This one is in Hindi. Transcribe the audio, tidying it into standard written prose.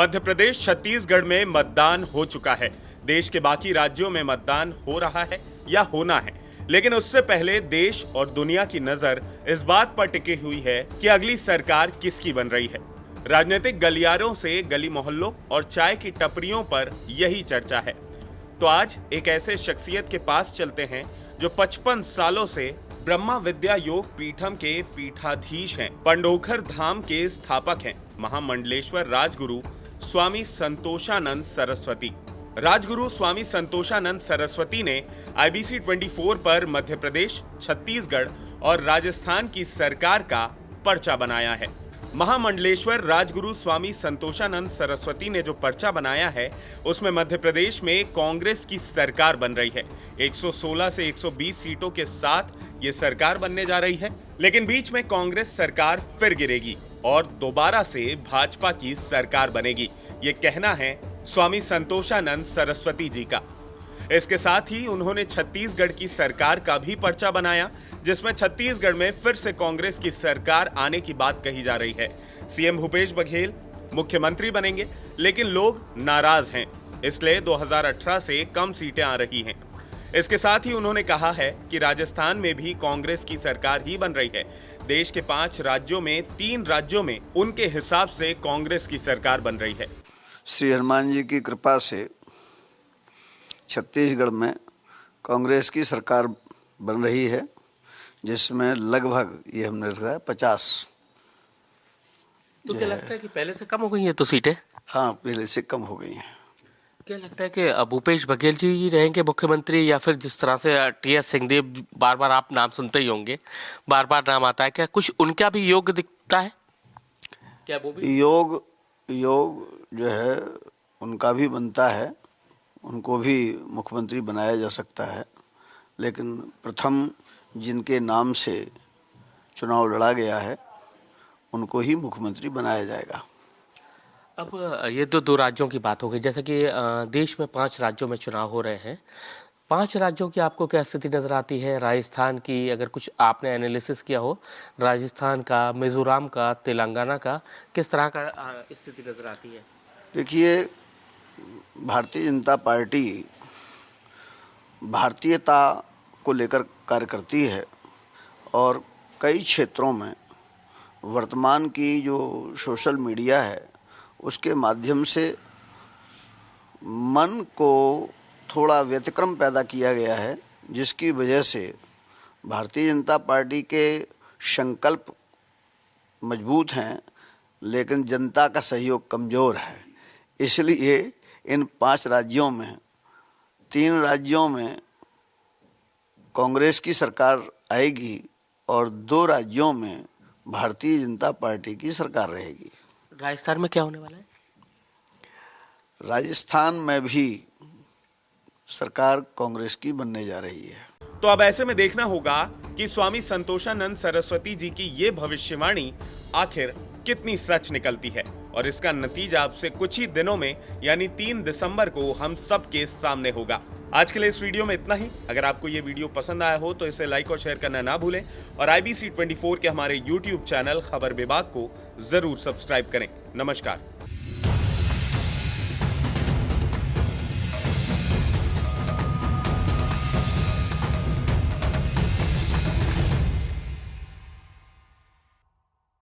मध्य प्रदेश छत्तीसगढ़ में मतदान हो चुका है। देश के बाकी राज्यों में मतदान हो रहा है या होना है, लेकिन उससे पहले देश और दुनिया की नजर इस बात पर टिकी हुई है कि अगली सरकार किसकी बन रही है। राजनीतिक गलियारों से गली मोहल्लों और चाय की टपरियों पर यही चर्चा है। तो आज एक ऐसे शख्सियत के पास चलते हैं जो 55 सालों से ब्रह्मा विद्या योग पीठम के पीठाधीश हैं, पंडोखर धाम के स्थापक हैं, महामंडलेश्वर राजगुरु स्वामी संतोषानंद सरस्वती। राजगुरु स्वामी संतोषानंद सरस्वती ने IBC 24 पर मध्य प्रदेश, छत्तीसगढ़ और राजस्थान की सरकार का पर्चा बनाया है। महामंडलेश्वर राजगुरु स्वामी संतोषानंद सरस्वती ने जो पर्चा बनाया है, उसमें मध्य प्रदेश में कांग्रेस की सरकार बन रही है। 116 से 120 सीटों के साथ ये सरकार बनने जा रही है, लेकिन बीच में कांग्रेस सरकार फिर गिरेगी और दोबारा से भाजपा की सरकार बनेगी। ये कहना है स्वामी संतोषानंद सरस्वती जी का। इसके साथ ही उन्होंने छत्तीसगढ़ की सरकार का भी पर्चा बनाया, जिसमें छत्तीसगढ़ में फिर से कांग्रेस की सरकार आने की बात कही जा रही है। सीएम भूपेश बघेल मुख्यमंत्री बनेंगे, लेकिन लोग नाराज हैं, इसलिए 2018 से कम सीटें आ रही हैं। इसके साथ ही उन्होंने कहा है कि राजस्थान में भी कांग्रेस की सरकार ही बन रही है। देश के 5 राज्यों में 3 राज्यों में उनके हिसाब से कांग्रेस की सरकार बन रही है। श्री हनुमान जी की कृपा से छत्तीसगढ़ में कांग्रेस की सरकार बन रही है, जिसमें लगभग ये हमने रखा है 50। तो क्या लगता है कि पहले से कम हो गई हैं तो सीटें? हाँ, पहले से कम हो गई हैं। क्या लगता है कि भूपेश बघेल जी रहेंगे मुख्यमंत्री, या फिर जिस तरह से TS सिंहदेव, बार बार आप नाम सुनते ही होंगे, बार बार नाम आता है, क्या कुछ उनका भी योग दिखता है? क्या वो भी योग जो है उनका भी बनता है, उनको भी मुख्यमंत्री बनाया जा सकता है, लेकिन प्रथम जिनके नाम से चुनाव लड़ा गया है उनको ही मुख्यमंत्री बनाया जाएगा। अब ये दो राज्यों की बात हो गई, जैसे कि देश में 5 राज्यों में चुनाव हो रहे हैं। 5 राज्यों की आपको क्या स्थिति नजर आती है? राजस्थान की अगर कुछ आपने एनालिसिस किया हो, राजस्थान का, मिजोरम का, तेलंगाना का, किस तरह का स्थिति नजर आती है? देखिए, भारतीय जनता पार्टी भारतीयता को लेकर कार्य करती है और कई क्षेत्रों में वर्तमान की जो सोशल मीडिया है उसके माध्यम से मन को थोड़ा व्यतिक्रम पैदा किया गया है, जिसकी वजह से भारतीय जनता पार्टी के संकल्प मजबूत हैं, लेकिन जनता का सहयोग कमज़ोर है। इसलिए इन 5 राज्यों में 3 राज्यों में कांग्रेस की सरकार आएगी और 2 राज्यों में भारतीय जनता पार्टी की सरकार रहेगी। राजस्थान में क्या होने वाला है? राजस्थान में भी सरकार कांग्रेस की बनने जा रही है। तो अब ऐसे में देखना होगा कि स्वामी संतोषानंद सरस्वती जी की ये भविष्यवाणी आखिर कितनी सच निकलती है, और इसका नतीजा अब से कुछ ही दिनों में यानी 3 दिसंबर को हम सबके सामने होगा। आज के लिए इस वीडियो में इतना ही। अगर आपको ये वीडियो पसंद आया हो तो इसे लाइक और शेयर करना ना भूलें, और IBC 24 के हमारे YouTube चैनल खबर विभाग को जरूर सब्सक्राइब करें। नमस्कार।